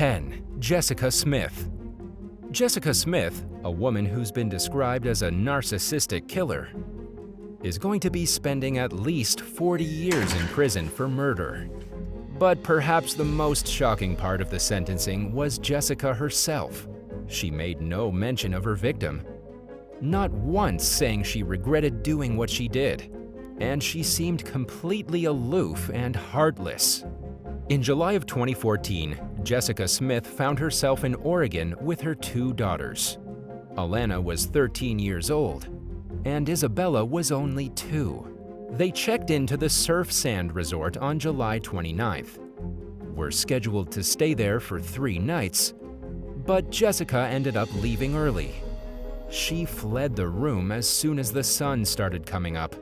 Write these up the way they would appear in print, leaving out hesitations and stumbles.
10. Jessica Smith. Jessica Smith, a woman who's been described as a narcissistic killer, is going to be spending at least 40 years in prison for murder. But perhaps the most shocking part of the sentencing was Jessica herself. She made no mention of her victim, not once saying she regretted doing what she did, and she seemed completely aloof and heartless. In July of 2014, Jessica Smith found herself in Oregon with her 2 daughters. Alana was 13 years old, and Isabella was only 2. They checked into the Surf Sand Resort on July 29th. Were scheduled to stay there for 3 nights, but Jessica ended up leaving early. She fled the room as soon as the sun started coming up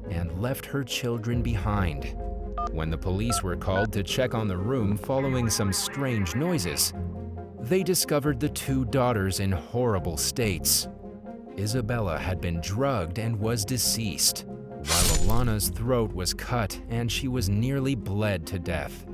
and left her children behind. When the police were called to check on the room following some strange noises, they discovered the 2 daughters in horrible states. Isabella had been drugged and was deceased, while Alana's throat was cut and she was nearly bled to death.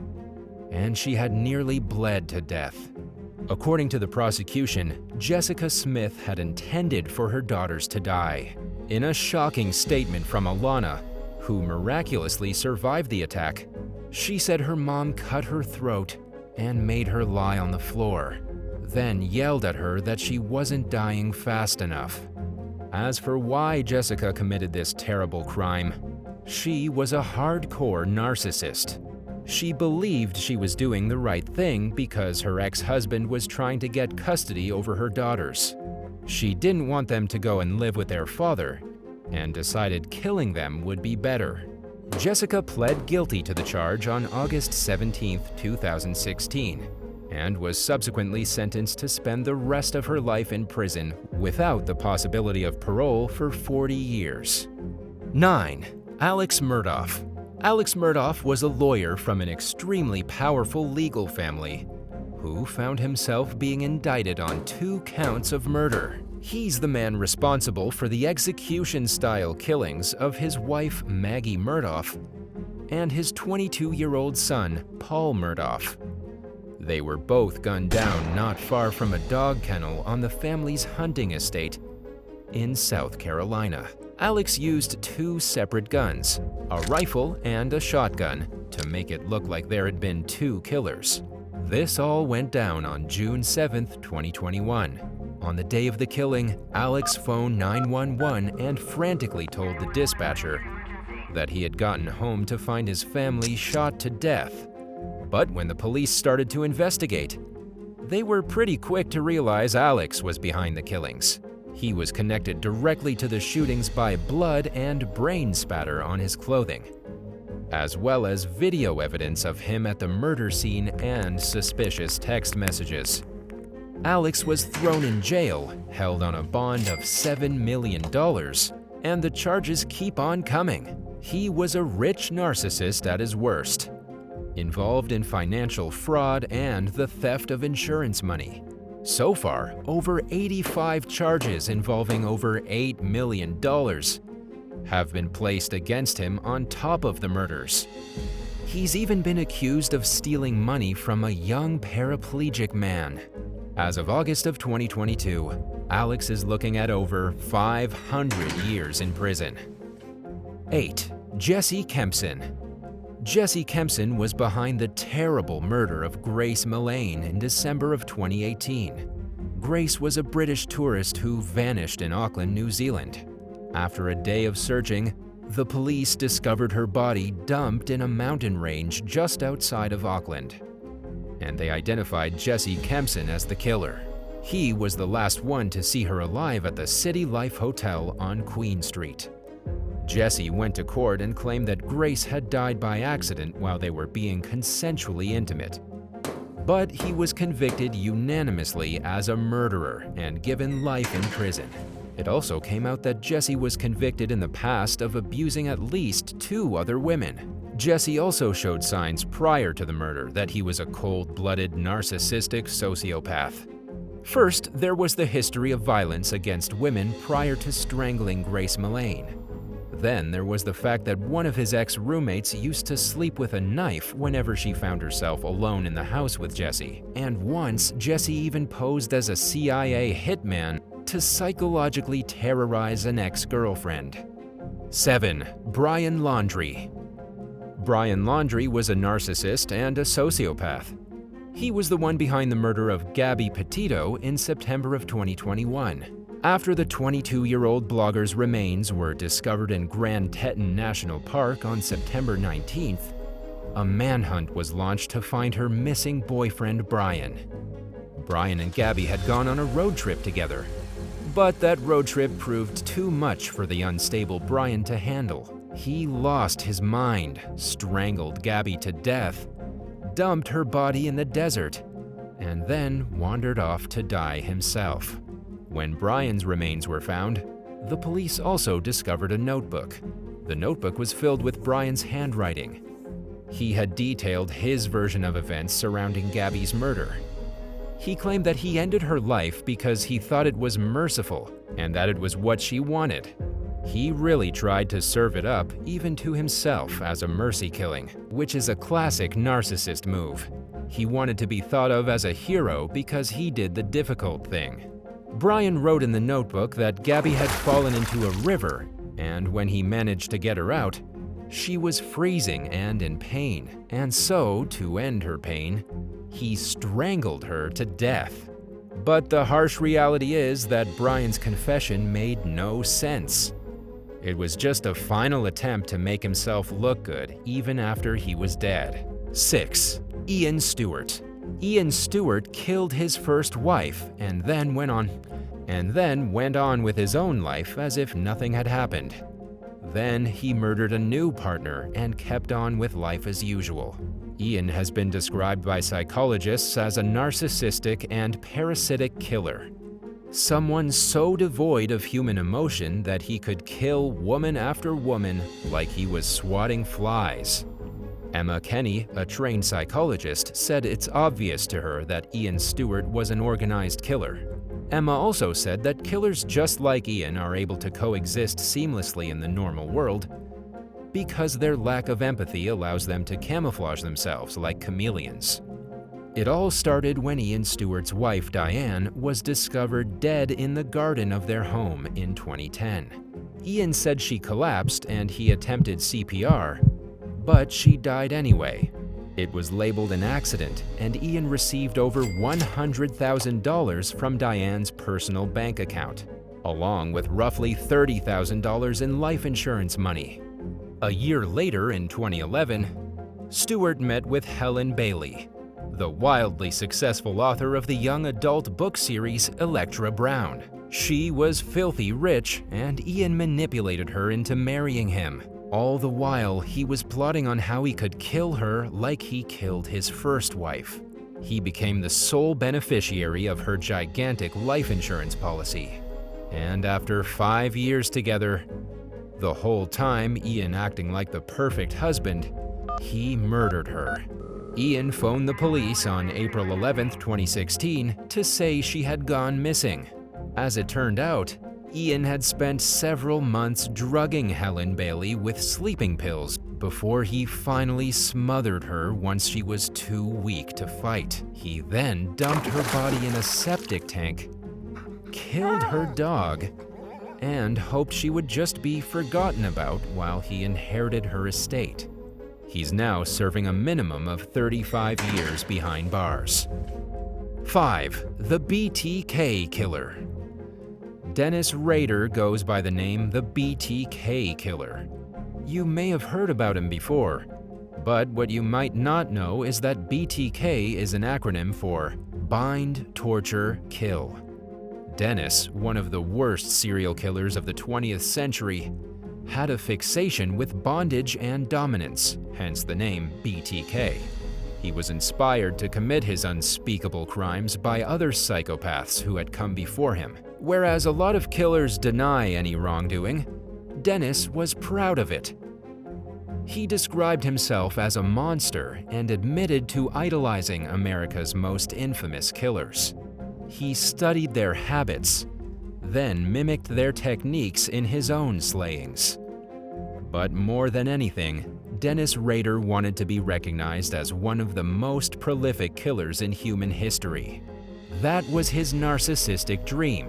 According to the prosecution, Jessica Smith had intended for her daughters to die. In a shocking statement from Alana, who miraculously survived the attack, she said her mom cut her throat and made her lie on the floor, then yelled at her that she wasn't dying fast enough. As for why Jessica committed this terrible crime, she was a hardcore narcissist. She believed she was doing the right thing because her ex-husband was trying to get custody over her daughters. She didn't want them to go and live with their father, and decided killing them would be better. Jessica pled guilty to the charge on August 17, 2016, and was subsequently sentenced to spend the rest of her life in prison without the possibility of parole for 40 years. 9. Alex MURDAUGH. Alex MURDAUGH was a lawyer from an extremely powerful legal family who found himself being indicted on 2 counts of murder. He's the man responsible for the execution-style killings of his wife Maggie MURDAUGH and his 22-year-old son Paul MURDAUGH. They were both gunned down not far from a dog kennel on the family's hunting estate in South Carolina. Alex used 2 separate guns, a rifle and a shotgun, to make it look like there had been 2 killers. This all went down on June 7, 2021. On the day of the killing, Alex phoned 911 and frantically told the dispatcher that he had gotten home to find his family shot to death. But when the police started to investigate, they were pretty quick to realize Alex was behind the killings. He was connected directly to the shootings by blood and brain spatter on his clothing, as well as video evidence of him at the murder scene and suspicious text messages. Alex was thrown in jail, held on a bond of $7 million, and the charges keep on coming. He was a rich narcissist at his worst, involved in financial fraud and the theft of insurance money. So far, over 85 charges involving over $8 million have been placed against him on top of the murders. He's even been accused of stealing money from a young paraplegic man. As of August of 2022, Alex is looking at over 500 years in prison. 8. Jesse KEMPSON. Jesse KEMPSON was behind the terrible murder of Grace Millane in December of 2018. Grace was a British tourist who vanished in Auckland, New Zealand. After a day of searching, the police discovered her body dumped in a mountain range just outside of Auckland, and they identified Jesse KEMPSON as the killer. He was the last one to see her alive at the City Life Hotel on Queen Street. Jesse went to court and claimed that Grace had died by accident while they were being consensually intimate. But he was convicted unanimously as a murderer and given life in prison. It also came out that Jesse was convicted in the past of abusing at least 2 other women. Jesse also showed signs prior to the murder that he was a cold-blooded, narcissistic sociopath. First, there was the history of violence against women prior to strangling Grace Millane. Then there was the fact that one of his ex-roommates used to sleep with a knife whenever she found herself alone in the house with Jesse. And once, Jesse even posed as a CIA hitman to psychologically terrorize an ex-girlfriend. 7. Brian Laundrie. Brian Laundrie was a narcissist and a sociopath. He was the one behind the murder of Gabby Petito in September of 2021. After the 22-year-old blogger's remains were discovered in Grand Teton National Park on September 19th, a manhunt was launched to find her missing boyfriend Brian. Brian and Gabby had gone on a road trip together, but that road trip proved too much for the unstable Brian to handle. He lost his mind, strangled Gabby to death, dumped her body in the desert, and then wandered off to die himself. When Brian's remains were found, the police also discovered a notebook. The notebook was filled with Brian's handwriting. He had detailed his version of events surrounding Gabby's murder. He claimed that he ended her life because he thought it was merciful and that it was what she wanted. He really tried to serve it up, even to himself, as a mercy killing, which is a classic narcissist move. He wanted to be thought of as a hero because he did the difficult thing. Brian wrote in the notebook that Gabby had fallen into a river, and when he managed to get her out, she was freezing and in pain, and so, to end her pain, he strangled her to death. But the harsh reality is that Brian's confession made no sense. It was just a final attempt to make himself look good, even after he was dead. 6. Ian Stewart. Ian Stewart killed his first wife and then went on with his own life as if nothing had happened. Then he murdered a new partner and kept on with life as usual. Ian has been described by psychologists as a narcissistic and parasitic killer. Someone so devoid of human emotion that he could kill woman after woman like he was swatting flies. Emma Kenny, a trained psychologist, said it's obvious to her that Ian Stewart was an organized killer. Emma also said that killers just like Ian are able to coexist seamlessly in the normal world because their lack of empathy allows them to camouflage themselves like chameleons. It all started when Ian Stewart's wife, Diane, was discovered dead in the garden of their home in 2010. Ian said she collapsed and he attempted CPR, but she died anyway. It was labeled an accident, and Ian received over $100,000 from Diane's personal bank account, along with roughly $30,000 in life insurance money. A year later, in 2011, Stewart met with Helen Bailey, the wildly successful author of the young adult book series Electra Brown. She was filthy rich, and Ian manipulated her into marrying him. All the while, he was plotting on how he could kill her like he killed his first wife. He became the sole beneficiary of her gigantic life insurance policy. And after 5 years together, the whole time Ian acting like the perfect husband, he murdered her. Ian phoned the police on April 11, 2016, to say she had gone missing. As it turned out, Ian had spent several months drugging Helen Bailey with sleeping pills before he finally smothered her once she was too weak to fight. He then dumped her body in a septic tank, killed her dog, and hoped she would just be forgotten about while he inherited her estate. He's now serving a minimum of 35 years behind bars. 5. The BTK Killer. Dennis Rader goes by the name the BTK Killer. You may have heard about him before, but what you might not know is that BTK is an acronym for Bind, Torture, Kill. Dennis, one of the worst serial killers of the 20th century, had a fixation with bondage and dominance, hence the name BTK. He was inspired to commit his unspeakable crimes by other psychopaths who had come before him. Whereas a lot of killers deny any wrongdoing, Dennis was proud of it. He described himself as a monster and admitted to idolizing America's most infamous killers. He studied their habits, then mimicked their techniques in his own slayings. But more than anything, Dennis Rader wanted to be recognized as one of the most prolific killers in human history. That was his narcissistic dream: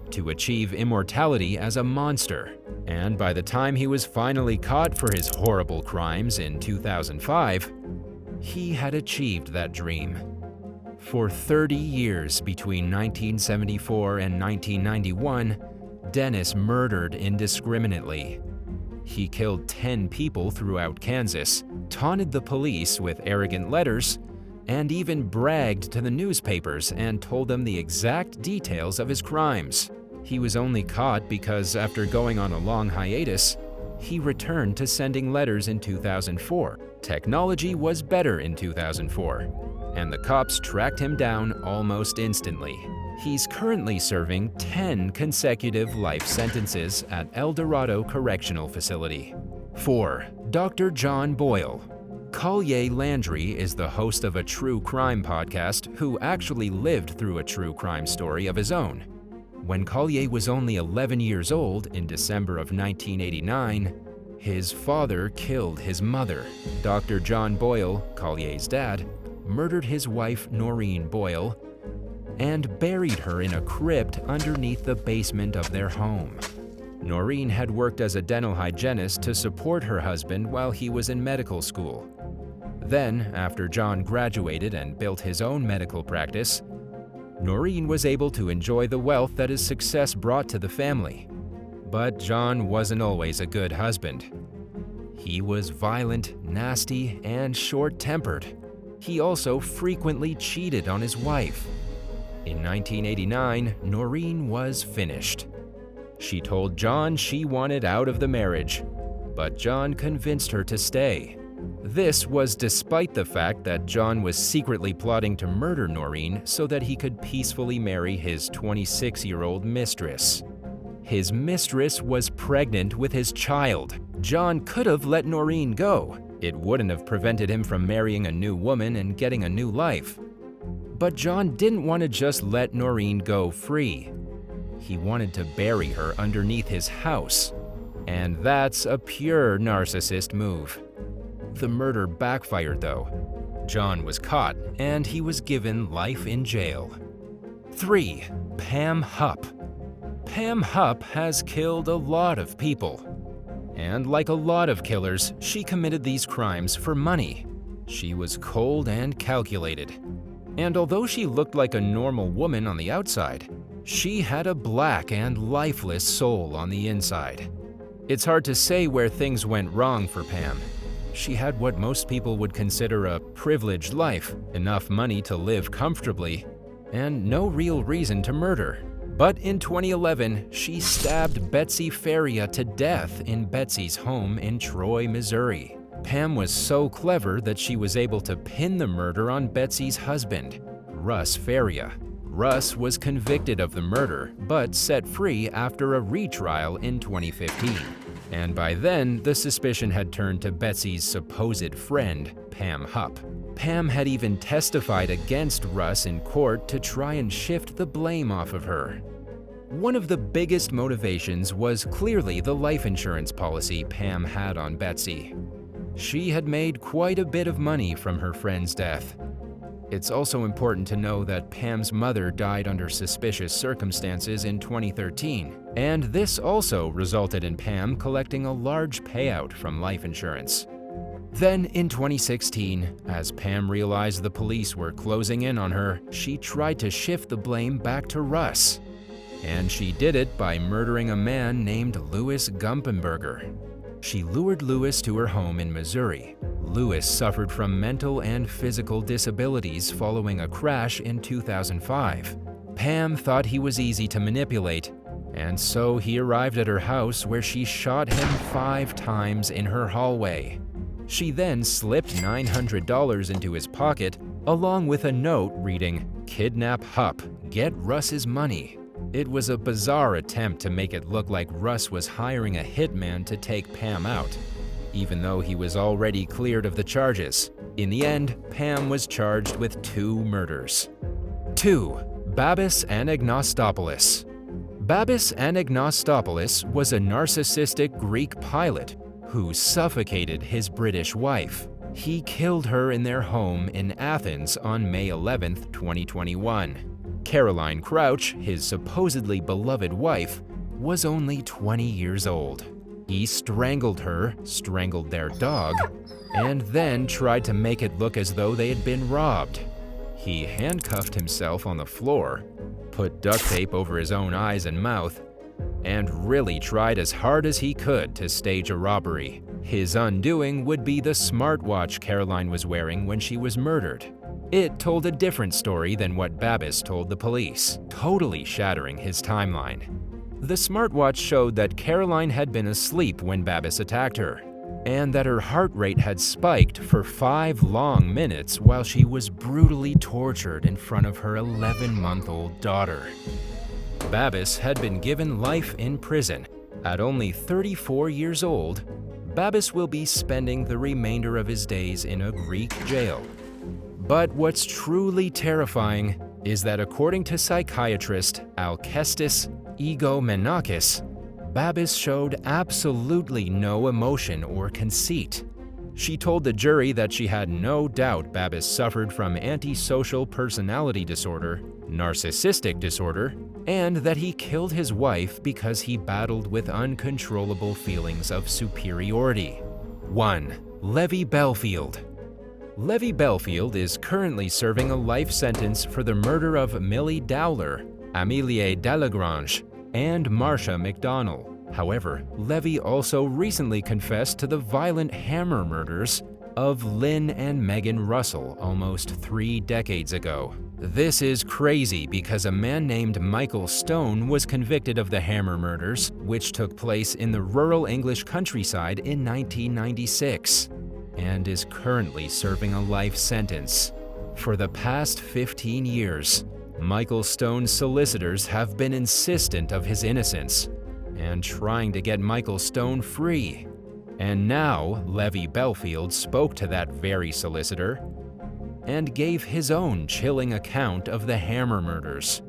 to achieve immortality as a monster. And by the time he was finally caught for his horrible crimes in 2005, he had achieved that dream. For 30 years between 1974 and 1991, Dennis murdered indiscriminately. He killed 10 people throughout Kansas, taunted the police with arrogant letters, and even bragged to the newspapers and told them the exact details of his crimes. He was only caught because after going on a long hiatus, he returned to sending letters in 2004. Technology was better in 2004, and the cops tracked him down almost instantly. He's currently serving 10 consecutive life sentences at El Dorado Correctional Facility. 4. Dr. John Boyle. Collier Landry is the host of a true crime podcast who actually lived through a true crime story of his own. When Collier was only 11 years old in December of 1989, his father killed his mother. Dr. John Boyle, Collier's dad, murdered his wife Noreen Boyle and buried her in a crypt underneath the basement of their home. Noreen had worked as a dental hygienist to support her husband while he was in medical school. Then, after John graduated and built his own medical practice, Noreen was able to enjoy the wealth that his success brought to the family. But John wasn't always a good husband. He was violent, nasty, and short-tempered. He also frequently cheated on his wife. In 1989, Noreen was finished. She told John she wanted out of the marriage, but John convinced her to stay. This was despite the fact that John was secretly plotting to murder Noreen so that he could peacefully marry his 26-year-old mistress. His mistress was pregnant with his child. John could have let Noreen go. It wouldn't have prevented him from marrying a new woman and getting a new life. But John didn't want to just let Noreen go free. He wanted to bury her underneath his house. And that's a pure narcissist move. The murder backfired though. John was caught and he was given life in jail. 3. Pam Hupp. Pam Hupp has killed a lot of people. And like a lot of killers, she committed these crimes for money. She was cold and calculated. And although she looked like a normal woman on the outside, she had a black and lifeless soul on the inside. It's hard to say where things went wrong for Pam. She had what most people would consider a privileged life, enough money to live comfortably, and no real reason to murder. But in 2011, she stabbed Betsy Faria to death in Betsy's home in Troy, Missouri. Pam was so clever that she was able to pin the murder on Betsy's husband, Russ Faria. Russ was convicted of the murder, but set free after a retrial in 2015. And by then, the suspicion had turned to Betsy's supposed friend, Pam Hupp. Pam had even testified against Russ in court to try and shift the blame off of her. One of the biggest motivations was clearly the life insurance policy Pam had on Betsy. She had made quite a bit of money from her friend's death. It's also important to know that Pam's mother died under suspicious circumstances in 2013, and this also resulted in Pam collecting a large payout from life insurance. Then in 2016, as Pam realized the police were closing in on her, she tried to shift the blame back to Russ. And she did it by murdering a man named Louis Gumpenberger. She lured Louis to her home in Missouri. Louis suffered from mental and physical disabilities following a crash in 2005. Pam thought he was easy to manipulate, and so he arrived at her house where she shot him 5 times in her hallway. She then slipped $900 into his pocket, along with a note reading, "Kidnap Hupp, get Russ's money." It was a bizarre attempt to make it look like Russ was hiring a hitman to take Pam out, even though he was already cleared of the charges. In the end, Pam was charged with 2 murders. 2. BABIS Anagnostopoulos. BABIS Anagnostopoulos was a narcissistic Greek pilot who suffocated his British wife. He killed her in their home in Athens on May 11, 2021. Caroline Crouch, his supposedly beloved wife, was only 20 years old. He strangled her, strangled their dog, and then tried to make it look as though they had been robbed. He handcuffed himself on the floor, put duct tape over his own eyes and mouth, and really tried as hard as he could to stage a robbery. His undoing would be the smartwatch Caroline was wearing when she was murdered. It told a different story than what BABIS told the police, totally shattering his timeline. The smartwatch showed that Caroline had been asleep when BABIS attacked her, and that her heart rate had spiked for 5 long minutes while she was brutally tortured in front of her 11-month-old daughter. BABIS had been given life in prison. At only 34 years old, BABIS will be spending the remainder of his days in a Greek jail. But what's truly terrifying is that according to psychiatrist Alkestis Egomenakis, BABIS showed absolutely no emotion or conceit. She told the jury that she had no doubt BABIS suffered from antisocial personality disorder, narcissistic disorder, and that he killed his wife because he battled with uncontrollable feelings of superiority. 1. Levi Bellfield. Levi Bellfield is currently serving a life sentence for the murder of Millie Dowler, Amélie Delagrange, and Marcia McDonnell. However, Levi also recently confessed to the violent hammer murders of Lynn and Megan Russell almost 3 decades ago. This is crazy because a man named Michael Stone was convicted of the hammer murders, which took place in the rural English countryside in 1996, and is currently serving a life sentence. For the past 15 years, Michael Stone's solicitors have been insistent of his innocence and trying to get Michael Stone free. And now, Levi Bellfield spoke to that very solicitor and gave his own chilling account of the hammer murders.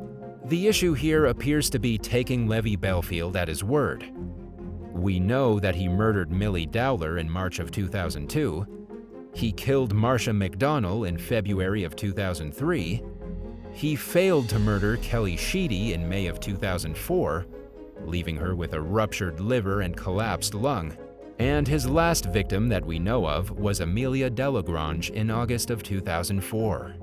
The issue here appears to be taking Levi Bellfield at his word. We know that he murdered Millie Dowler in March of 2002, he killed Marcia McDonnell in February of 2003, he failed to murder Kelly Sheedy in May of 2004, leaving her with a ruptured liver and collapsed lung, and his last victim that we know of was Amelia Delagrange in August of 2004.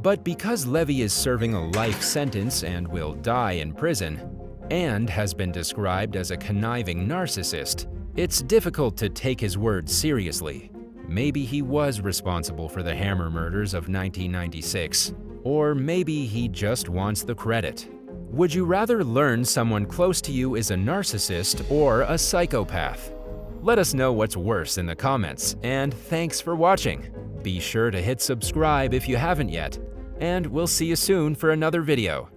But because Levi is serving a life sentence and will die in prison, and has been described as a conniving narcissist, it's difficult to take his words seriously. Maybe he was responsible for the hammer murders of 1996, or maybe he just wants the credit. Would you rather learn someone close to you is a narcissist or a psychopath? Let us know what's worse in the comments, and thanks for watching. Be sure to hit subscribe if you haven't yet, and we'll see you soon for another video.